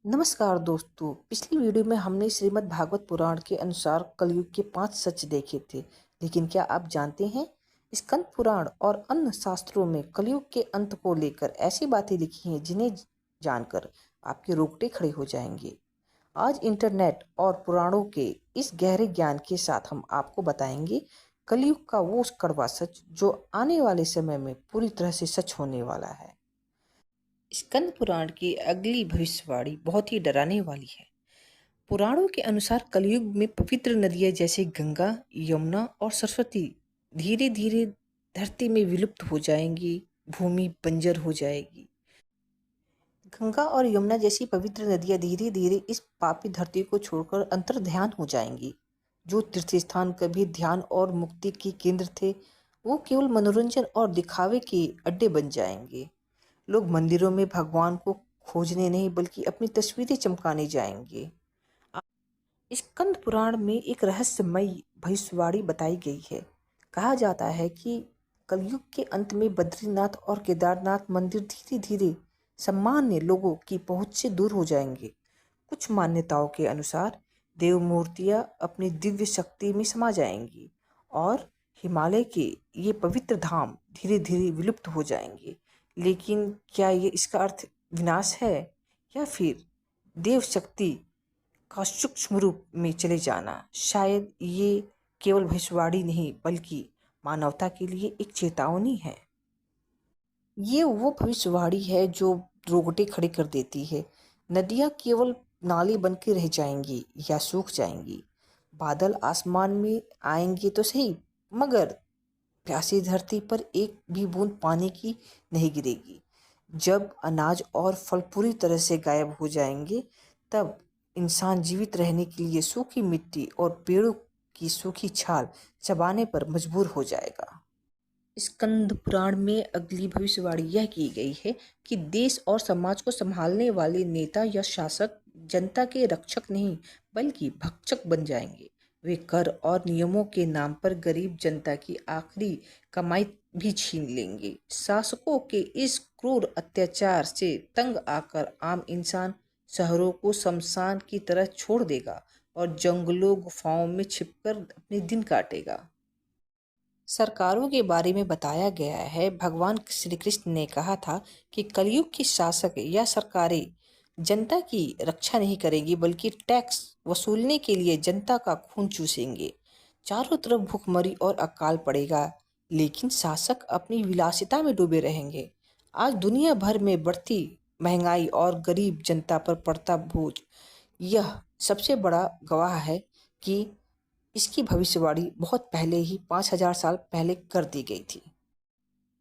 नमस्कार दोस्तों। पिछली वीडियो में हमने श्रीमद् भागवत पुराण के अनुसार कलयुग के 5 सच देखे थे। लेकिन क्या आप जानते हैं, स्कंद पुराण और अन्य शास्त्रों में कलयुग के अंत को लेकर ऐसी बातें लिखी हैं जिन्हें जानकर आपके रोंगटे खड़े हो जाएंगे। आज इंटरनेट और पुराणों के इस गहरे ज्ञान के साथ हम आपको बताएंगे कलयुग का वो कड़वा सच जो आने वाले समय में पूरी तरह से सच होने वाला है। स्कंद पुराण की अगली भविष्यवाणी बहुत ही डराने वाली है। पुराणों के अनुसार कलयुग में पवित्र नदियां जैसे गंगा, यमुना और सरस्वती धीरे धीरे धरती में विलुप्त हो जाएंगी, भूमि बंजर हो जाएगी। गंगा और यमुना जैसी पवित्र नदियां धीरे धीरे इस पापी धरती को छोड़कर अंतर्ध्यान हो जाएंगी। जो तीर्थ स्थान कभी ध्यान और मुक्ति के केंद्र थे, वो केवल मनोरंजन और दिखावे के अड्डे बन जाएंगे। लोग मंदिरों में भगवान को खोजने नहीं बल्कि अपनी तस्वीरें चमकाने जाएंगे। स्कंद पुराण में एक रहस्यमयी भविष्यवाणी बताई गई है। कहा जाता है कि कलयुग के अंत में बद्रीनाथ और केदारनाथ मंदिर धीरे धीरे सामान्य लोगों की पहुंच से दूर हो जाएंगे। कुछ मान्यताओं के अनुसार देव मूर्तियां अपनी दिव्य शक्ति में समा जाएंगी और हिमालय के ये पवित्र धाम धीरे धीरे विलुप्त हो जाएंगे। लेकिन क्या ये इसका अर्थ विनाश है या फिर देव शक्ति का सूक्ष्म रूप में चले जाना? शायद ये केवल भविष्यवाणी नहीं बल्कि मानवता के लिए एक चेतावनी है। ये वो भविष्यवाणी है जो रोंगटे खड़े कर देती है। नदियां केवल नाले बन के रह जाएंगी या सूख जाएंगी। बादल आसमान में आएंगे तो सही, मगर प्यासी धरती पर एक भी बूंद पानी की नहीं गिरेगी। जब अनाज और फल पूरी तरह से गायब हो जाएंगे, तब इंसान जीवित रहने के लिए सूखी मिट्टी और पेड़ों की सूखी छाल चबाने पर मजबूर हो जाएगा। स्कंद पुराण में अगली भविष्यवाणी यह की गई है कि देश और समाज को संभालने वाले नेता या शासक जनता के रक्षक नहीं बल्कि भक्षक बन जाएंगे। वे कर और नियमों के नाम पर गरीब जनता की आखिरी कमाई भी छीन लेंगे। शासकों के इस क्रूर अत्याचार से तंग आकर आम इंसान शहरों को शमशान की तरह छोड़ देगा और जंगलों गुफाओं में छिपकर अपने दिन काटेगा। सरकारों के बारे में बताया गया है, भगवान श्री कृष्ण ने कहा था कि कलयुग के शासक या सरकारें जनता की रक्षा नहीं करेंगी बल्कि टैक्स वसूलने के लिए जनता का खून चूसेंगे। चारों तरफ भूखमरी और अकाल पड़ेगा, लेकिन शासक अपनी विलासिता में डूबे रहेंगे। आज दुनिया भर में बढ़ती महंगाई और गरीब जनता पर पड़ता बोझ यह सबसे बड़ा गवाह है कि इसकी भविष्यवाणी बहुत पहले ही 5000 साल पहले कर दी गई थी।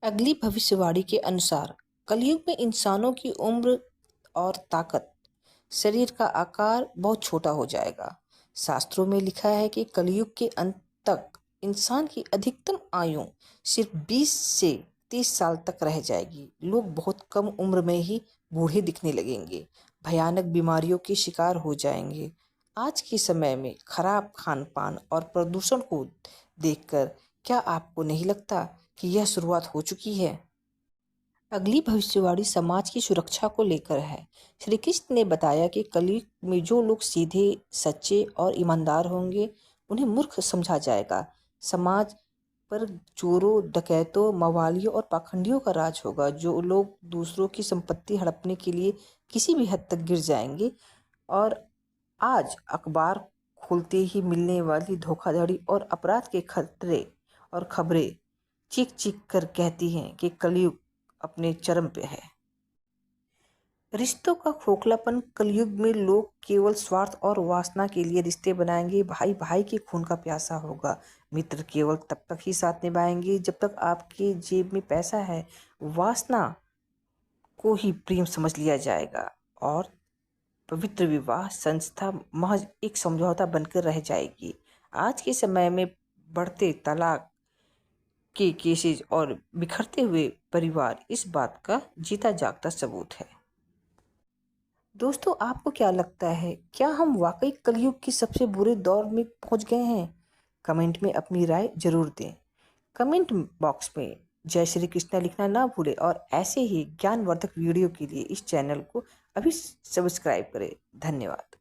अगली भविष्यवाणी के अनुसार कलयुग में इंसानों की उम्र और ताकत, शरीर का आकार बहुत छोटा हो जाएगा। शास्त्रों में लिखा है कि कलयुग के अंत तक इंसान की अधिकतम आयु सिर्फ 20 से 30 साल तक रह जाएगी। लोग बहुत कम उम्र में ही बूढ़े दिखने लगेंगे, भयानक बीमारियों के शिकार हो जाएंगे। आज के समय में खराब खान पान और प्रदूषण को देखकर क्या आपको नहीं लगता कि यह शुरुआत हो चुकी है? अगली भविष्यवाणी समाज की सुरक्षा को लेकर है। श्री कृष्ण ने बताया कि कलयुग में जो लोग सीधे, सच्चे और ईमानदार होंगे उन्हें मूर्ख समझा जाएगा। समाज पर चोरों, डकैतों, मवालियों और पाखंडियों का राज होगा। जो लोग दूसरों की संपत्ति हड़पने के लिए किसी भी हद तक गिर जाएंगे। और आज अखबार खोलते ही मिलने वाली धोखाधड़ी और अपराध के खतरे और खबरें चीख चीख कर कहती हैं कि कलयुग अपने चरम पे है। रिश्तों का खोखलापन, कलयुग में लोग केवल स्वार्थ और वासना के लिए रिश्ते बनाएंगे। भाई भाई के खून का प्यासा होगा। मित्र केवल तब तक ही साथ निभाएंगे जब तक आपके जेब में पैसा है। वासना को ही प्रेम समझ लिया जाएगा और पवित्र विवाह संस्था महज एक समझौता बनकर रह जाएगी। आज के समय में बढ़ते तलाक के केसेस और बिखरते हुए परिवार इस बात का जीता जागता सबूत है। दोस्तों, आपको क्या लगता है, क्या हम वाकई कलयुग के सबसे बुरे दौर में पहुंच गए हैं? कमेंट में अपनी राय जरूर दें। कमेंट बॉक्स में जय श्री कृष्ण लिखना ना भूलें और ऐसे ही ज्ञानवर्धक वीडियो के लिए इस चैनल को अभी सब्सक्राइब करें। धन्यवाद।